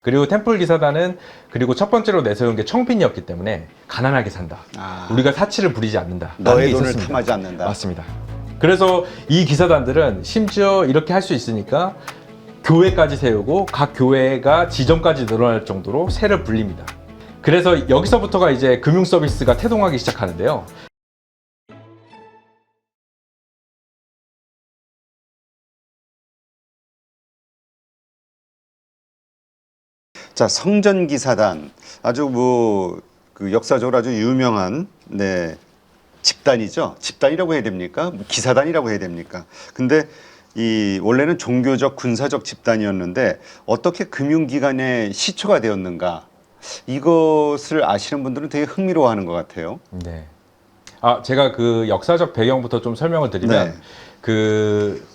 그리고 템플 기사단은 그리고 첫 번째로 내세운 게 청빈이었기 때문에 가난하게 산다. 우리가 사치를 부리지 않는다. 너의 돈을 탐하지 않는다. 맞습니다. 그래서 이 기사단들은 심지어 이렇게 할 수 있으니까 교회까지 세우고 각 교회가 지점까지 늘어날 정도로 세를 불립니다. 그래서 여기서부터가 이제 금융 서비스가 태동하기 시작하는데요. 자, 성전기사단 아주 그 역사적으로 아주 유명한 집단이죠. 집단이라고 해야 됩니까? 기사단이라고 해야 됩니까? 근데 이 원래는 종교적 군사적 집단이었는데 어떻게 금융기관의 시초가 되었는가? 이것을 아시는 분들은 되게 흥미로워하는 것 같아요. 네. 제가 그 역사적 배경부터 좀 설명을 드리면 네. 그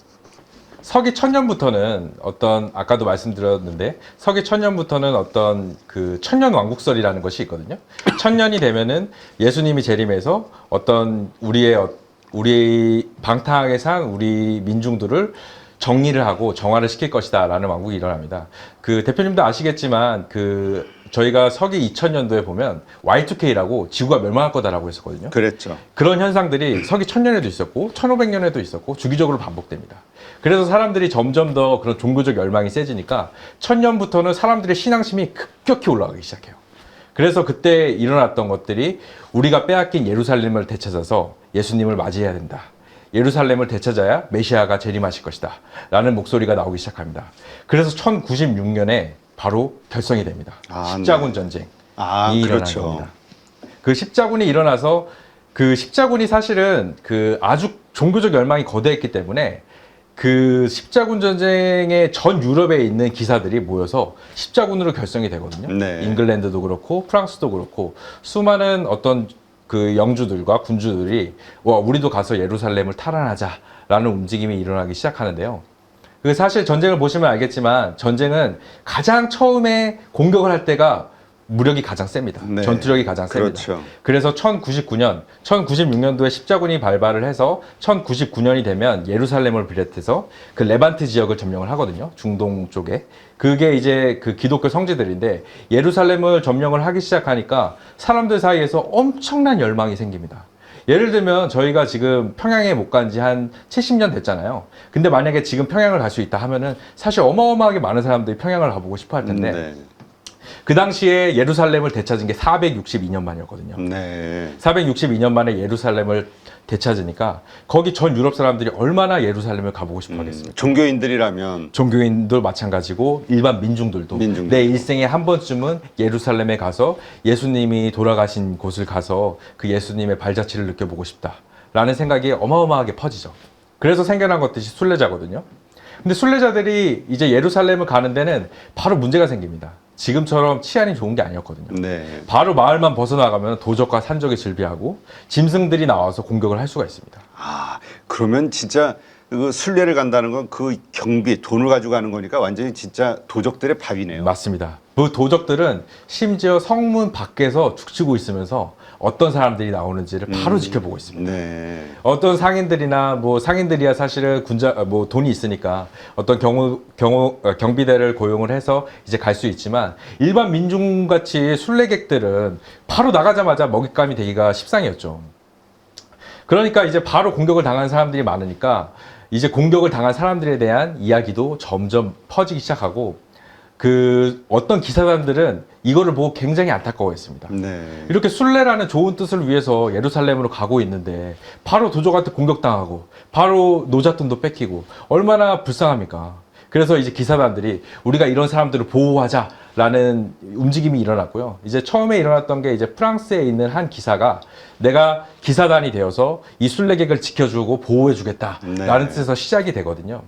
서기 1000년부터는 어떤 아까도 말씀드렸는데 서기 1000년부터는 어떤 그 천년 왕국설이라는 것이 있거든요. 1000년이 되면은 예수님이 재림해서 어떤 우리 방탕하게 산 우리 민중들을 정리를 하고 정화를 시킬 것이다라는 왕국이 일어납니다. 그 대표님도 아시겠지만 그 저희가 서기 2000년도에 보면 Y2K라고 지구가 멸망할 거다라고 했었거든요. 그랬죠. 그런 현상들이 서기 1000년에도 있었고 1500년에도 있었고 주기적으로 반복됩니다. 그래서 사람들이 점점 더 그런 종교적 열망이 세지니까 1000년부터는 사람들의 신앙심이 급격히 올라가기 시작해요. 그래서 그때 일어났던 것들이 우리가 빼앗긴 예루살렘을 되찾아서 예수님을 맞이해야 된다. 예루살렘을 되찾아야 메시아가 재림하실 것이다. 라는 목소리가 나오기 시작합니다. 그래서 1096년에 바로 결성이 됩니다. 십자군 전쟁이 일어난 그렇죠. 겁니다. 그 십자군이 일어나서 그 십자군이 사실은 그 아주 종교적 열망이 거대했기 때문에 그 십자군 전쟁의 전 유럽에 있는 기사들이 모여서 십자군으로 결성이 되거든요. 네. 잉글랜드도 그렇고 프랑스도 그렇고 수많은 어떤 그 영주들과 군주들이 우리도 가서 예루살렘을 탈환하자라는 움직임이 일어나기 시작하는데요. 그 사실 전쟁을 보시면 알겠지만 전쟁은 가장 처음에 공격을 할 때가 무력이 가장 셉니다. 네. 전투력이 가장 셉니다. 그렇죠. 그래서 1096년도에 십자군이 발발을 해서 1099년이 되면 예루살렘을 비롯해서 그 레반트 지역을 점령을 하거든요. 중동 쪽에. 그게 이제 그 기독교 성지들인데 예루살렘을 점령을 하기 시작하니까 사람들 사이에서 엄청난 열망이 생깁니다. 예를 들면 저희가 지금 평양에 못 간 지 한 70년 됐잖아요. 근데 만약에 지금 평양을 갈 수 있다 하면은 사실 어마어마하게 많은 사람들이 평양을 가보고 싶어 할 텐데 네. 그 당시에 예루살렘을 되찾은 게 462년 만이었거든요. 네. 462년 만에 예루살렘을 되찾으니까 거기 전 유럽 사람들이 얼마나 예루살렘을 가보고 싶어 하겠습니까? 종교인들이라면 종교인도 마찬가지고 일반 민중들도 내 일생에 한 번쯤은 예루살렘에 가서 예수님이 돌아가신 곳을 가서 그 예수님의 발자취를 느껴보고 싶다라는 생각이 어마어마하게 퍼지죠. 그래서 생겨난 것들이 순례자거든요. 근데 순례자들이 이제 예루살렘을 가는 데는 바로 문제가 생깁니다. 지금처럼 치안이 좋은 게 아니었거든요. 네. 바로 마을만 벗어나가면 도적과 산적이 즐비하고 짐승들이 나와서 공격을 할 수가 있습니다. 그러면 진짜 그 순례를 간다는 건 그 경비, 돈을 가지고 가는 거니까 완전히 진짜 도적들의 밥이네요. 맞습니다. 그 도적들은 심지어 성문 밖에서 죽치고 있으면서 어떤 사람들이 나오는지를 바로 지켜보고 있습니다. 네. 어떤 상인들이나 상인들이야 사실은 돈이 있으니까 어떤 경비대를 고용을 해서 이제 갈 수 있지만 일반 민중같이 순례객들은 바로 나가자마자 먹잇감이 되기가 십상이었죠. 그러니까 이제 바로 공격을 당한 사람들이 많으니까 이제 공격을 당한 사람들에 대한 이야기도 점점 퍼지기 시작하고 그 어떤 기사단들은 이거를 보고 굉장히 안타까워했습니다. 네. 이렇게 순례라는 좋은 뜻을 위해서 예루살렘으로 가고 있는데 바로 도적한테 공격당하고 바로 노잣돈도 뺏기고 얼마나 불쌍합니까? 그래서 이제 기사단들이 우리가 이런 사람들을 보호하자라는 움직임이 일어났고요. 이제 처음에 일어났던 게 이제 프랑스에 있는 한 기사가 내가 기사단이 되어서 이 순례객을 지켜주고 보호해주겠다라는 뜻에서 시작이 되거든요.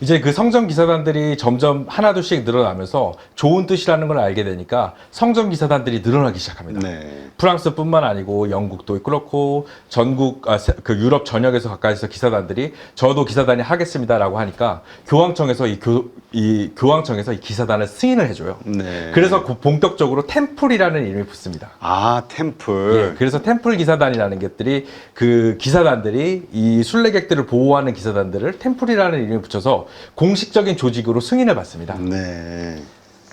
이제 그 성전 기사단들이 점점 하나둘씩 늘어나면서 좋은 뜻이라는 걸 알게 되니까 성전 기사단들이 늘어나기 시작합니다. 네. 프랑스뿐만 아니고 영국도 그렇고 전국 그 유럽 전역에서 가까이서 기사단들이 저도 기사단이 하겠습니다라고 하니까 교황청에서 이 교황청에서 이 기사단을 승인을 해줘요. 네. 그래서 본격적으로 템플이라는 이름이 붙습니다. 템플. 예, 그래서 템플 기사단이라는 것들이 그 기사단들이 이 순례객들을 보호하는 기사단들을 템플이라는 이름을 붙여서 공식적인 조직으로 승인을 받습니다. 네.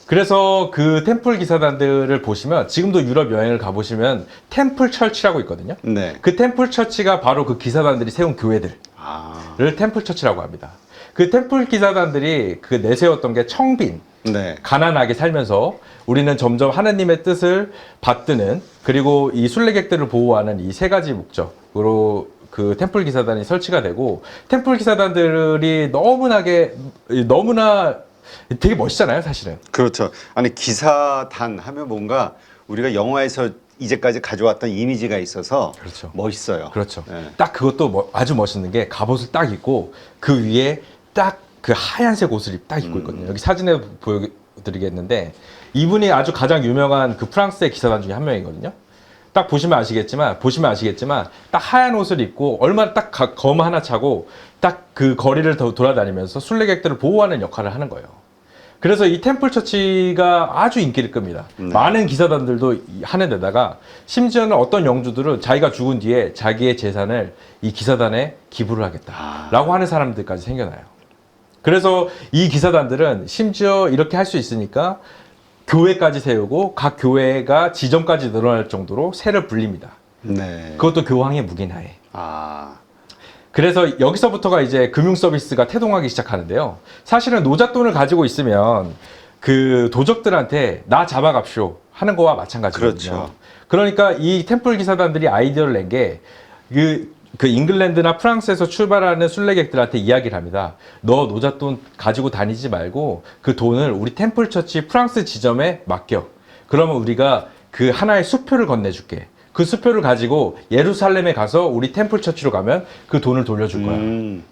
그래서 그 템플 기사단들을 보시면 지금도 유럽 여행을 가보시면 템플 처치라고 있거든요. 네. 그 템플 처치가 바로 그 기사단들이 세운 교회들을 아. 템플 처치라고 합니다. 그 템플 기사단들이 그 내세웠던 게 청빈, 네. 가난하게 살면서 우리는 점점 하나님의 뜻을 받드는, 그리고 이 순례객들을 보호하는 이 세 가지 목적으로 그 템플 기사단이 설치가 되고, 템플 기사단들이 너무나 되게 멋있잖아요, 사실은. 그렇죠. 아니 기사단 하면 뭔가 우리가 영화에서 이제까지 가져왔던 이미지가 있어서 그렇죠. 멋있어요. 그렇죠. 네. 딱 그것도 아주 멋있는 게 갑옷을 딱 입고 그 위에 딱 그 하얀색 옷을 딱 입고 있거든요. 여기 사진에 보여드리겠는데, 이분이 아주 가장 유명한 그 프랑스의 기사단 중에 한 명이거든요. 딱 보시면 아시겠지만 딱 하얀 옷을 입고 얼마나 딱 검 하나 차고 딱 그 거리를 돌아다니면서 순례객들을 보호하는 역할을 하는 거예요. 그래서 이 템플 처치가 아주 인기를 끕니다. 네. 많은 기사단들도 하는 데다가 심지어는 어떤 영주들은 자기가 죽은 뒤에 자기의 재산을 이 기사단에 기부를 하겠다라고 하는 사람들까지 생겨나요. 그래서 이 기사단들은 심지어 이렇게 할 수 있으니까 교회까지 세우고 각 교회가 지점까지 늘어날 정도로 세를 불립니다. 네. 그것도 교황의 묵인하에. 아. 그래서 여기서부터가 이제 금융 서비스가 태동하기 시작하는데요. 사실은 노잣돈을 가지고 있으면 그 도적들한테 나 잡아갑쇼 하는 거와 마찬가지거든요. 그렇죠. 그러니까 이 템플 기사단들이 아이디어를 낸 게 그 잉글랜드나 프랑스에서 출발하는 순례객들한테 이야기를 합니다. 너 노잣돈 가지고 다니지 말고 그 돈을 우리 템플 처치 프랑스 지점에 맡겨. 그러면 우리가 그 하나의 수표를 건네줄게. 그 수표를 가지고 예루살렘에 가서 우리 템플 처치로 가면 그 돈을 돌려줄 거야.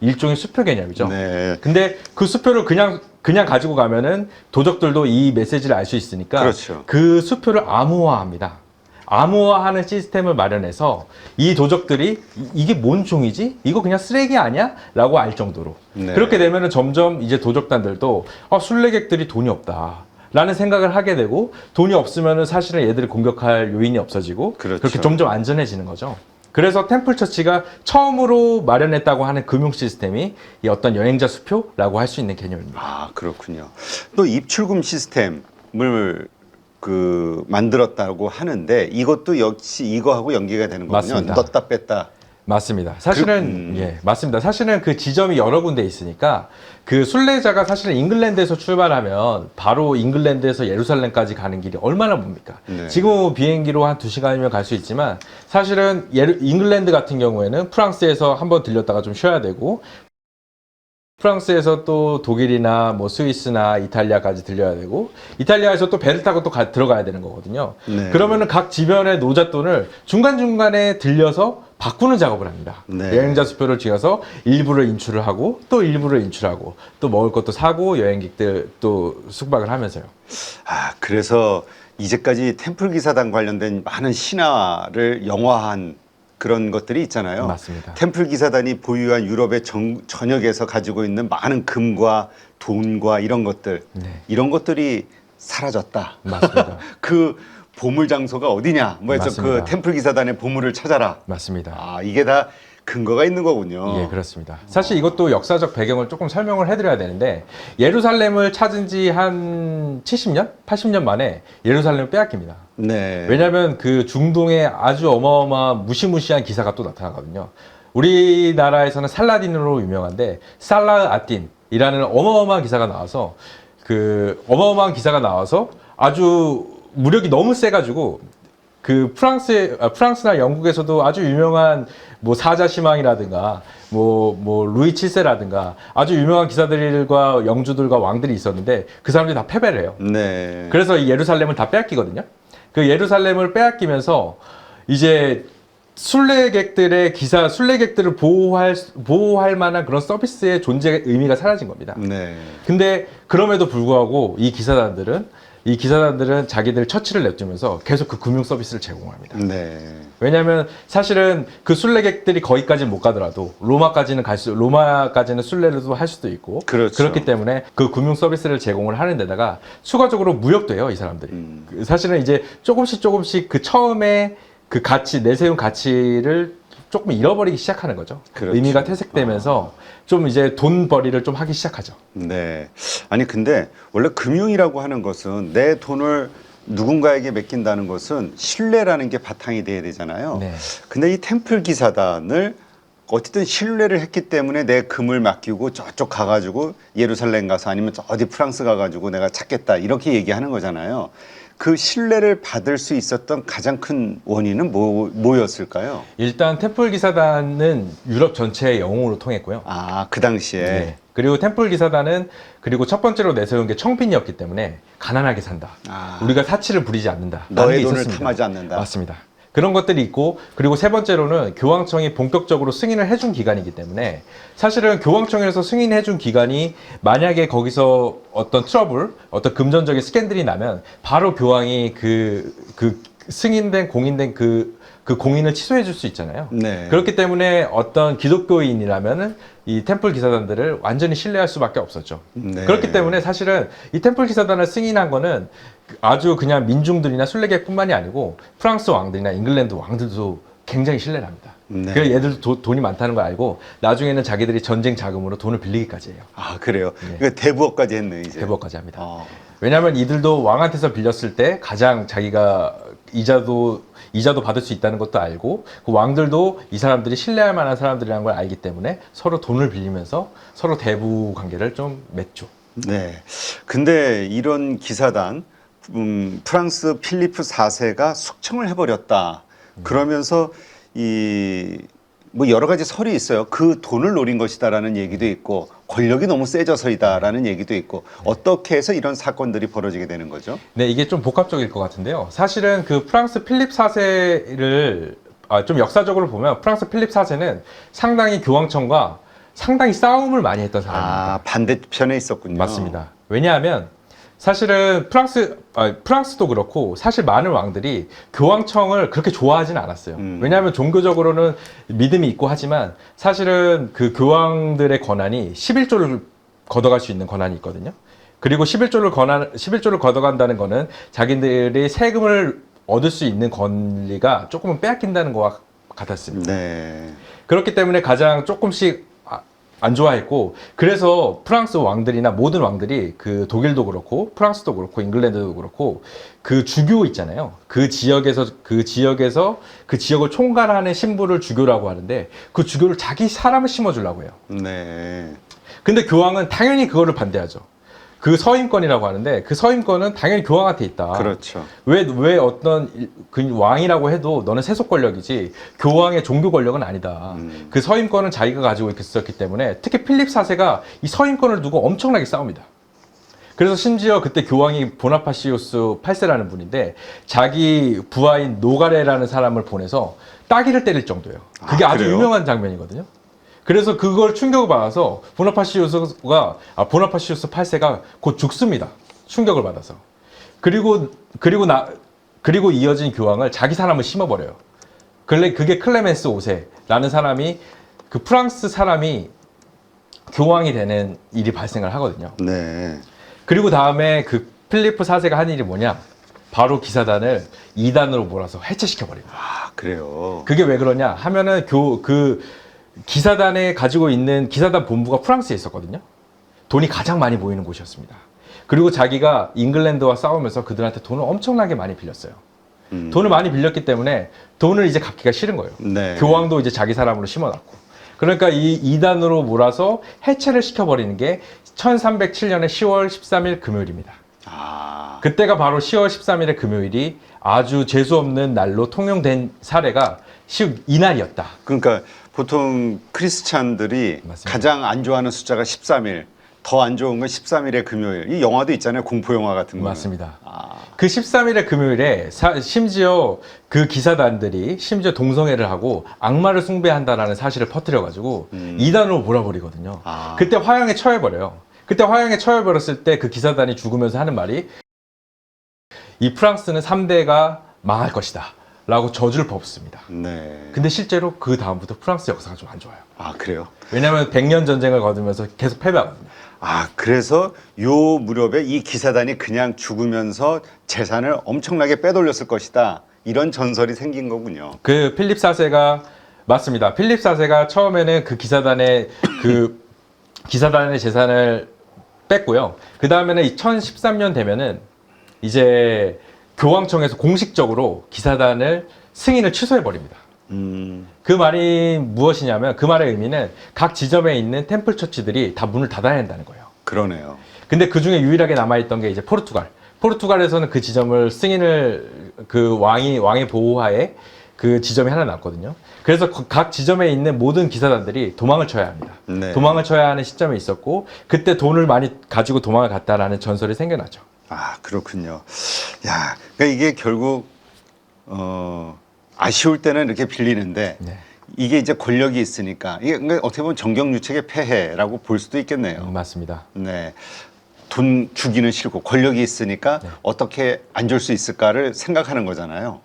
일종의 수표 개념이죠. 네. 근데 그 수표를 그냥 가지고 가면은 도적들도 이 메시지를 알 수 있으니까 그렇죠. 그 수표를 암호화합니다. 암호화하는 시스템을 마련해서 이 도적들이 이게 뭔 종이지? 이거 그냥 쓰레기 아니야? 라고 알 정도로. 네. 그렇게 되면은 점점 이제 도적단들도 순례객들이 돈이 없다 라는 생각을 하게 되고, 돈이 없으면은 사실은 얘들을 공격할 요인이 없어지고, 그렇죠. 그렇게 점점 안전해지는 거죠. 그래서 템플 처치가 처음으로 마련했다고 하는 금융 시스템이 이 어떤 여행자 수표라고 할 수 있는 개념입니다. 아, 그렇군요. 또 입출금 시스템을 만들었다고 하는데 이것도 역시 이거하고 연계가 되는 거군요. 맞습니다. 넣었다 뺐다. 맞습니다. 사실은 예, 맞습니다. 사실은 그 지점이 여러 군데 있으니까 그 순례자가 사실은 잉글랜드에서 출발하면 바로 잉글랜드에서 예루살렘까지 가는 길이 얼마나 멉니까? 네. 지금 비행기로 한 2시간이면 갈 수 있지만 사실은 잉글랜드 같은 경우에는 프랑스에서 한번 들렸다가 좀 쉬어야 되고, 프랑스에서 또 독일이나 뭐 스위스나 이탈리아까지 들려야 되고, 이탈리아에서 또 배를 타고 또 들어가야 되는 거거든요. 네. 그러면은 각 지변의 노잣돈을 중간중간에 들려서 바꾸는 작업을 합니다. 네. 여행자 수표를 쥐어서 일부를 인출을 하고 또 일부를 인출하고 또 먹을 것도 사고 여행객들 또 숙박을 하면서요. 아, 그래서 이제까지 템플 기사단 관련된 많은 신화를 영화한 그런 것들이 있잖아요. 맞습니다. 템플 기사단이 보유한 유럽의 전역에서 가지고 있는 많은 금과 돈과 이런 것들, 네. 이런 것들이 사라졌다. 맞습니다. 그 보물 장소가 어디냐? 뭐였죠? 맞습니다. 그 템플 기사단의 보물을 찾아라. 맞습니다. 아, 이게 다 근거가 있는 거군요. 예, 그렇습니다. 사실 이것도 역사적 배경을 조금 설명을 해드려야 되는데, 예루살렘을 찾은 지 한 70년? 80년 만에 예루살렘을 빼앗깁니다. 네. 왜냐하면 그 중동에 아주 어마어마한 무시무시한 기사가 또 나타나거든요. 우리나라에서는 살라딘으로 유명한데 살라흐 아딘이라는 어마어마한 기사가 나와서 아주 무력이 너무 세가지고 그 프랑스나 영국에서도 아주 유명한 뭐 사자시망이라든가 뭐 루이 7세라든가 아주 유명한 기사들과 영주들과 왕들이 있었는데 그 사람들이 다 패배를 해요. 네. 그래서 이 예루살렘을 다 빼앗기거든요. 그 예루살렘을 빼앗기면서 이제 순례객들을 보호할 만한 그런 서비스의 존재 의미가 사라진 겁니다. 네. 근데 그럼에도 불구하고 이 기사단들은 자기들 처치를 냅두면서 계속 그 금융 서비스를 제공합니다. 네. 왜냐하면 사실은 그 순례객들이 거기까지는 못 가더라도 로마까지는 순례를 할 수도 있고, 그렇죠. 그렇기 때문에 그 금융 서비스를 제공을 하는 데다가 추가적으로 무역도 해요, 이 사람들이. 사실은 이제 조금씩 그 처음에 그 내세운 가치를 조금 잃어버리기 시작하는 거죠. 그렇죠. 의미가 퇴색되면서 좀 이제 돈벌이를 좀 하기 시작하죠. 네. 아니 근데 원래 금융이라고 하는 것은 내 돈을 누군가에게 맡긴다는 것은 신뢰라는 게 바탕이 돼야 되잖아요. 네. 근데 이 템플 기사단을 어쨌든 신뢰를 했기 때문에 내 금을 맡기고 저쪽 가가지고 예루살렘 가서 아니면 저 어디 프랑스 가가지고 내가 찾겠다 이렇게 얘기하는 거잖아요. 그 신뢰를 받을 수 있었던 가장 큰 원인은 뭐였을까요? 일단 템플 기사단은 유럽 전체의 영웅으로 통했고요. 아, 그 당시에. 네. 그리고 템플 기사단은 그리고 첫 번째로 내세운 게 청빈이었기 때문에 가난하게 산다. 아. 우리가 사치를 부리지 않는다. 너의 돈을 탐하지 않는다. 맞습니다. 그런 것들이 있고, 그리고 세 번째로는 교황청이 본격적으로 승인을 해준 기관이기 때문에 사실은 교황청에서 승인해준 기관이 만약에 거기서 어떤 트러블, 어떤 금전적인 스캔들이 나면 바로 교황이 그 승인된 공인된 그 공인을 취소해 줄 수 있잖아요. 네. 그렇기 때문에 어떤 기독교인이라면은 이 템플 기사단들을 완전히 신뢰할 수밖에 없었죠. 네. 그렇기 때문에 사실은 이 템플 기사단을 승인한 거는 아주 그냥 민중들이나 순례객뿐만이 아니고 프랑스 왕들이나 잉글랜드 왕들도 굉장히 신뢰를 합니다. 네. 그래서 얘들도 돈이 많다는 걸 알고 나중에는 자기들이 전쟁 자금으로 돈을 빌리기까지 해요. 아, 그래요. 네. 그러니까 대부업까지 했네, 이제. 대법까지 합니다. 어. 왜냐하면 이들도 왕한테서 빌렸을 때 가장 자기가 이자도 받을 수 있다는 것도 알고 그 왕들도 이 사람들이 신뢰할 만한 사람들이라는 걸 알기 때문에 서로 돈을 빌리면서 서로 대부 관계를 좀 맺죠. 네. 근데 이런 기사단, 프랑스 필리프 4세가 숙청을 해버렸다. 그러면서 뭐 여러 가지 설이 있어요. 그 돈을 노린 것이다라는 얘기도 있고 권력이 너무 세져서이다라는 얘기도 있고 어떻게 해서 이런 사건들이 벌어지게 되는 거죠? 네, 이게 좀 복합적일 것 같은데요. 사실은 그 프랑스 필립 4세를 좀 역사적으로 보면 프랑스 필립 4세는 상당히 교황청과 상당히 싸움을 많이 했던 사람입니다. 아, 반대편에 있었군요. 맞습니다. 왜냐하면 사실은 프랑스도 그렇고 사실 많은 왕들이 교황청을 그렇게 좋아하지는 않았어요. 왜냐하면 종교적으로는 믿음이 있고 하지만 사실은 그 교황들의 권한이 11조를 걷어갈 수 있는 권한이 있거든요. 그리고 11조를 걷어간다는 거는 자기들이 세금을 얻을 수 있는 권리가 조금은 빼앗긴다는 것과 같았습니다. 네. 그렇기 때문에 가장 조금씩 안 좋아했고, 그래서 프랑스 왕들이나 모든 왕들이 그 독일도 그렇고 프랑스도 그렇고 잉글랜드도 그렇고 그 주교 있잖아요. 그 지역을 총괄하는 신부를 주교라고 하는데 그 주교를 자기 사람을 심어주려고 해요. 네. 근데 교황은 당연히 그거를 반대하죠. 그 서임권이라고 하는데 그 서임권은 당연히 교황한테 있다. 그렇죠. 왜 어떤 그 왕이라고 해도 너는 세속 권력이지 교황의 종교 권력은 아니다. 그 서임권은 자기가 가지고 있었기 때문에 특히 필립 4세가 이 서임권을 두고 엄청나게 싸웁니다. 그래서 심지어 그때 교황이 보나파시우스 8세라는 분인데 자기 부하인 노가레라는 사람을 보내서 따귀를 때릴 정도예요. 그게 아주 그래요? 유명한 장면이거든요. 그래서 그걸 충격을 받아서 보나파시우스 8세가 곧 죽습니다. 충격을 받아서. 그리고 이어진 교황을 자기 사람을 심어버려요. 그게 클레멘스 5세라는 사람이 그 프랑스 사람이 교황이 되는 일이 발생을 하거든요. 네. 그리고 다음에 그 필리프 4세가 한 일이 뭐냐? 바로 기사단을 2단으로 몰아서 해체시켜버립니다. 아, 그래요. 그게 왜 그러냐 하면은 기사단에 가지고 있는 기사단 본부가 프랑스에 있었거든요. 돈이 가장 많이 모이는 곳이었습니다. 그리고 자기가 잉글랜드와 싸우면서 그들한테 돈을 엄청나게 많이 빌렸어요. 돈을 많이 빌렸기 때문에 돈을 이제 갚기가 싫은 거예요. 네. 교황도 이제 자기 사람으로 심어놨고. 그러니까 이 2단으로 몰아서 해체를 시켜버리는 게 1307년의 10월 13일 금요일입니다. 아. 그때가 바로 10월 13일의 금요일이 아주 재수없는 날로 통용된 사례가 이날이었다. 그러니까 보통 크리스찬들이 맞습니다. 가장 안 좋아하는 숫자가 13일, 더 안 좋은 건 13일의 금요일. 이 영화도 있잖아요. 공포 영화 같은 거. 맞습니다. 아. 그 13일의 금요일에 심지어 그 기사단들이 심지어 동성애를 하고 악마를 숭배한다라는 사실을 퍼뜨려가지고 2단으로 몰아버리거든요. 아. 그때 화형에 처해버려요. 그때 화형에 처해버렸을 때 그 기사단이 죽으면서 하는 말이 이 프랑스는 3대가 망할 것이다 라고 저주를 퍼붓습니다. 네. 근데 실제로 그 다음부터 프랑스 역사가 좀 안 좋아요. 아, 그래요? 왜냐하면 100년 전쟁을 거두면서 계속 패배하거든요. 아, 그래서 요 무렵에 이 기사단이 그냥 죽으면서 재산을 엄청나게 빼돌렸을 것이다. 이런 전설이 생긴 거군요. 그 필립 4세가 맞습니다. 필립 4세가 처음에는 그 기사단의 그 기사단의 재산을 뺐고요. 그 다음에는 2013년 되면은 이제 교황청에서 공식적으로 기사단을 승인을 취소해 버립니다. 그 말이 무엇이냐면 그 말의 의미는 각 지점에 있는 템플 처치들이 다 문을 닫아야 한다는 거예요. 그러네요. 근데 그 중에 유일하게 남아있던 게 이제 포르투갈. 포르투갈에서는 그 지점을 승인을 그 왕의 보호하에 그 지점이 하나 남거든요. 그래서 각 지점에 있는 모든 기사단들이 도망을 쳐야 합니다. 네. 도망을 쳐야 하는 시점에 있었고 그때 돈을 많이 가지고 도망을 갔다라는 전설이 생겨나죠. 아, 그렇군요. 야, 그러니까 이게 결국 아쉬울 때는 이렇게 빌리는데 네. 이게 이제 권력이 있으니까 이게 그러니까 어떻게 보면 정경유착의 폐해라고 볼 수도 있겠네요. 맞습니다. 네. 돈 주기는 싫고 권력이 있으니까 네. 어떻게 안 줄 수 있을까를 생각하는 거잖아요.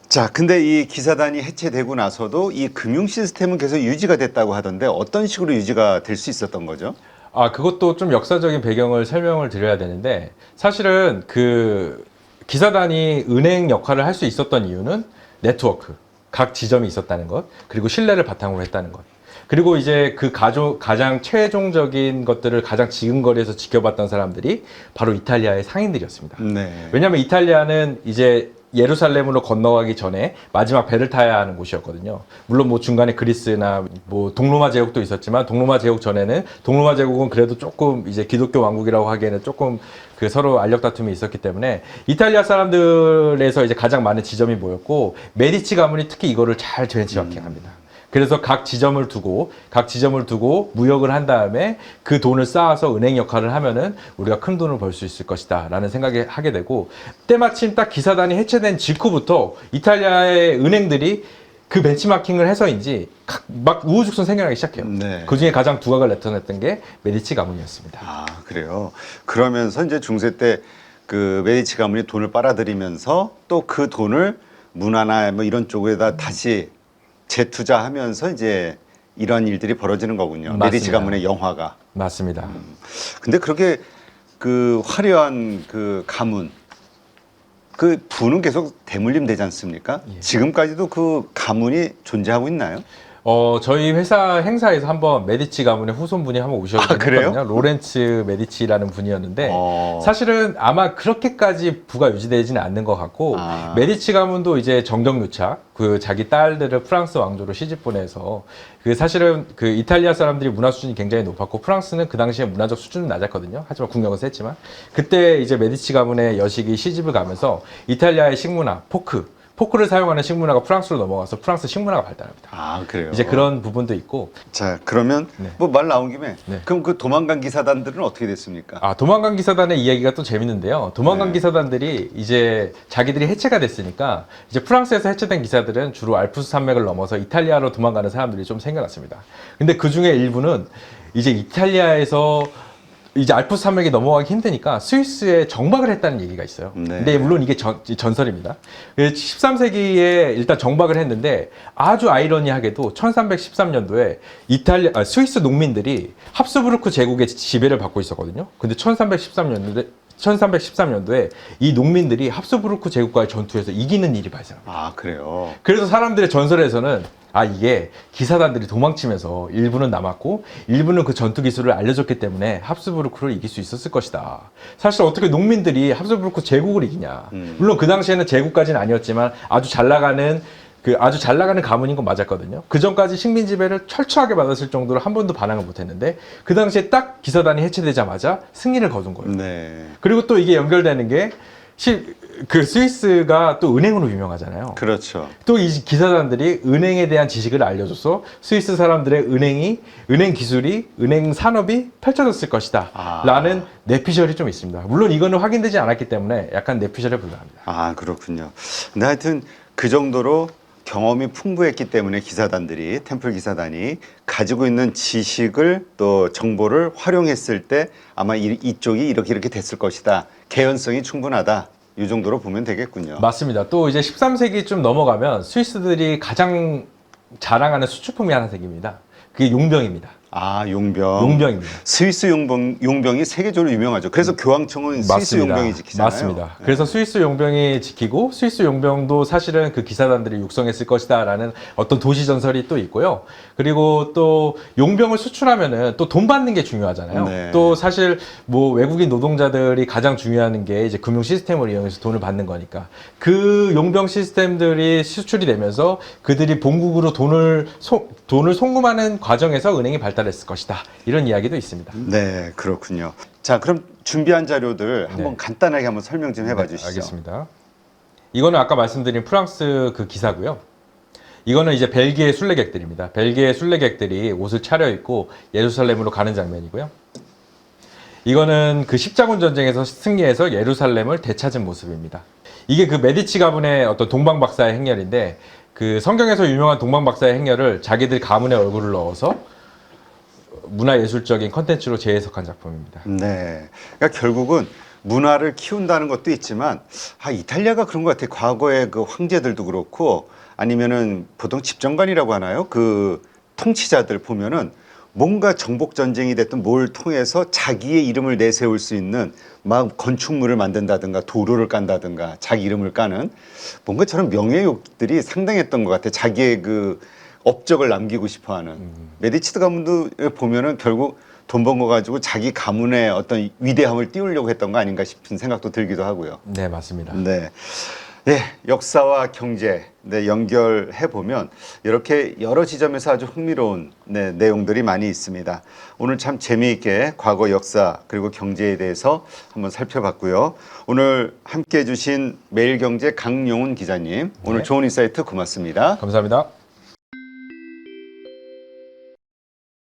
자, 근데 이 기사단이 해체되고 나서도 이 금융 시스템은 계속 유지가 됐다고 하던데 어떤 식으로 유지가 될 수 있었던 거죠? 아, 그것도 좀 역사적인 배경을 설명을 드려야 되는데 사실은 그 기사단이 은행 역할을 할 수 있었던 이유는 네트워크, 각 지점이 있었다는 것, 그리고 신뢰를 바탕으로 했다는 것. 그리고 이제 그 가장 최종적인 것들을 가장 지근거리에서 지켜봤던 사람들이 바로 이탈리아의 상인들이었습니다. 네. 왜냐하면 이탈리아는 이제 예루살렘으로 건너가기 전에 마지막 배를 타야 하는 곳이었거든요. 물론 뭐 중간에 그리스나 뭐 동로마 제국도 있었지만 동로마 제국 전에는 동로마 제국은 그래도 조금 이제 기독교 왕국이라고 하기에는 조금 그 서로 알력 다툼이 있었기 때문에 이탈리아 사람들에서 이제 가장 많은 지점이 모였고 메디치 가문이 특히 이거를 잘 벤치마킹합니다. 그래서 각 지점을 두고 무역을 한 다음에 그 돈을 쌓아서 은행 역할을 하면은 우리가 큰 돈을 벌 수 있을 것이다 라는 생각을 하게 되고 때마침 딱 기사단이 해체된 직후부터 이탈리아의 은행들이 그 벤치마킹을 해서인지 막 우후죽순 생겨나기 시작해요. 네. 그 중에 가장 두각을 나타냈던 게 메디치 가문이었습니다. 아, 그래요. 그러면서 이제 중세 때 그 메디치 가문이 돈을 빨아들이면서 또 그 돈을 문화나 뭐 이런 쪽에다 다시 재투자하면서 이제 이런 일들이 벌어지는 거군요. 맞습니다. 메디치 가문의 영화가. 맞습니다. 근데 그렇게 그 화려한 그 가문 그 부는 계속 대물림 되지 않습니까? 예. 지금까지도 그 가문이 존재하고 있나요? 저희 회사 행사에서 한번 메디치 가문의 후손분이 한번 오셨거든요. 그래요? 로렌츠 메디치라는 분이었는데 어. 사실은 아마 그렇게까지 부가 유지되지는 않는 것 같고 아. 메디치 가문도 이제 정경유착 그 자기 딸들을 프랑스 왕조로 시집 보내서 그 사실은 그 이탈리아 사람들이 문화 수준이 굉장히 높았고 프랑스는 그 당시에 문화적 수준은 낮았거든요. 하지만 국력은 셌지만 그때 이제 메디치 가문의 여식이 시집을 가면서 이탈리아의 식문화 포크를 사용하는 식문화가 프랑스로 넘어가서 프랑스 식문화가 발달합니다. 아, 그래요. 이제 그런 부분도 있고. 자, 그러면 네. 뭐 말 나온 김에 네. 그럼 그 도망간 기사단들은 어떻게 됐습니까? 아, 도망간 기사단의 이야기가 또 재밌는데요. 도망간 네. 기사단들이 이제 자기들이 해체가 됐으니까 이제 프랑스에서 해체된 기사들은 주로 알프스 산맥을 넘어서 이탈리아로 도망가는 사람들이 좀 생겨났습니다. 근데 그 중에 일부는 이제 이탈리아에서 이제 알프스 산맥이 넘어가기 힘드니까 스위스에 정박을 했다는 얘기가 있어요. 네. 근데 물론 이게 전설입니다. 13세기에 일단 정박을 했는데 아주 아이러니하게도 1313년도에 스위스 농민들이 합스부르크 제국의 지배를 받고 있었거든요. 근데 1313년도에 이 농민들이 합스부르크 제국과의 전투에서 이기는 일이 발생합니다. 아, 그래요. 그래서 사람들의 전설에서는 이게 기사단들이 도망치면서 일부는 남았고 일부는 그 전투 기술을 알려줬기 때문에 합스부르크를 이길 수 있었을 것이다. 사실 어떻게 농민들이 합스부르크 제국을 이기냐. 물론 그 당시에는 제국까지는 아니었지만 아주 잘 나가는 가문인 건 맞았거든요. 그 전까지 식민 지배를 철저하게 받았을 정도로 한 번도 반항을 못했는데 그 당시에 딱 기사단이 해체되자마자 승리를 거둔 거예요. 네. 그리고 또 이게 연결되는 게 그 스위스가 또 은행으로 유명하잖아요. 그렇죠. 또 이 기사단들이 은행에 대한 지식을 알려줘서 스위스 사람들의 은행 기술이, 은행 산업이 펼쳐졌을 것이다. 라는 내피셜이 좀 있습니다. 물론 이거는 확인되지 않았기 때문에 약간 내피셜에 불과합니다. 아, 그렇군요. 근데 하여튼 그 정도로 경험이 풍부했기 때문에 기사단들이 템플 기사단이 가지고 있는 지식을 또 정보를 활용했을 때 아마 이쪽이 이렇게 됐을 것이다. 개연성이 충분하다. 이 정도로 보면 되겠군요. 맞습니다. 또 이제 13세기쯤 넘어가면 스위스들이 가장 자랑하는 수출품이 하나 생깁니다. 그게 용병입니다. 아, 용병. 용병입니다. 스위스 용병이 세계적으로 유명하죠. 그래서 교황청은 스위스 용병이 지키잖아요. 맞습니다. 네. 그래서 스위스 용병이 지키고 스위스 용병도 사실은 그 기사단들이 육성했을 것이다라는 어떤 도시 전설이 또 있고요. 그리고 또 용병을 수출하면은 또 돈 받는 게 중요하잖아요. 네. 또 사실 뭐 외국인 노동자들이 가장 중요한 게 이제 금융 시스템을 이용해서 돈을 받는 거니까 그 용병 시스템들이 수출이 되면서 그들이 본국으로 돈을 송금하는 과정에서 은행이 발달했을 것이다. 이런 이야기도 있습니다. 네, 그렇군요. 자, 그럼 준비한 자료들 한번 네. 간단하게 한번 설명 좀 해봐 주시죠. 알겠습니다. 이거는 아까 말씀드린 프랑스 그 기사고요. 이거는 이제 벨기에 순례객들입니다. 벨기에 순례객들이 옷을 차려입고 예루살렘으로 가는 장면이고요. 이거는 그 십자군 전쟁에서 승리해서 예루살렘을 되찾은 모습입니다. 이게 그 메디치 가문의 어떤 동방박사의 행렬인데 그 성경에서 유명한 동방박사의 행렬을 자기들 가문의 얼굴을 넣어서 문화예술적인 컨텐츠로 재해석한 작품입니다. 네. 그러니까 결국은 문화를 키운다는 것도 있지만 이탈리아가 그런 것 같아요. 과거에 그 황제들도 그렇고 아니면은 보통 집정관이라고 하나요? 그 통치자들 보면은 뭔가 정복 전쟁이 됐든 뭘 통해서 자기의 이름을 내세울 수 있는 막 건축물을 만든다든가 도로를 깐다든가 자기 이름을 까는 뭔가 저런 명예욕들이 상당했던 것 같아요. 자기의 그 업적을 남기고 싶어하는 메디치드 가문도 보면은 결국 돈 번 거 가지고 자기 가문의 어떤 위대함을 띄우려고 했던 거 아닌가 싶은 생각도 들기도 하고요. 네, 맞습니다. 네. 네, 역사와 경제 연결해 보면 이렇게 여러 지점에서 아주 흥미로운 내용들이 많이 있습니다. 오늘 참 재미있게 과거 역사 그리고 경제에 대해서 한번 살펴봤고요. 오늘 함께해 주신 매일경제 강용훈 기자님, 오늘 좋은 인사이트 고맙습니다. 감사합니다.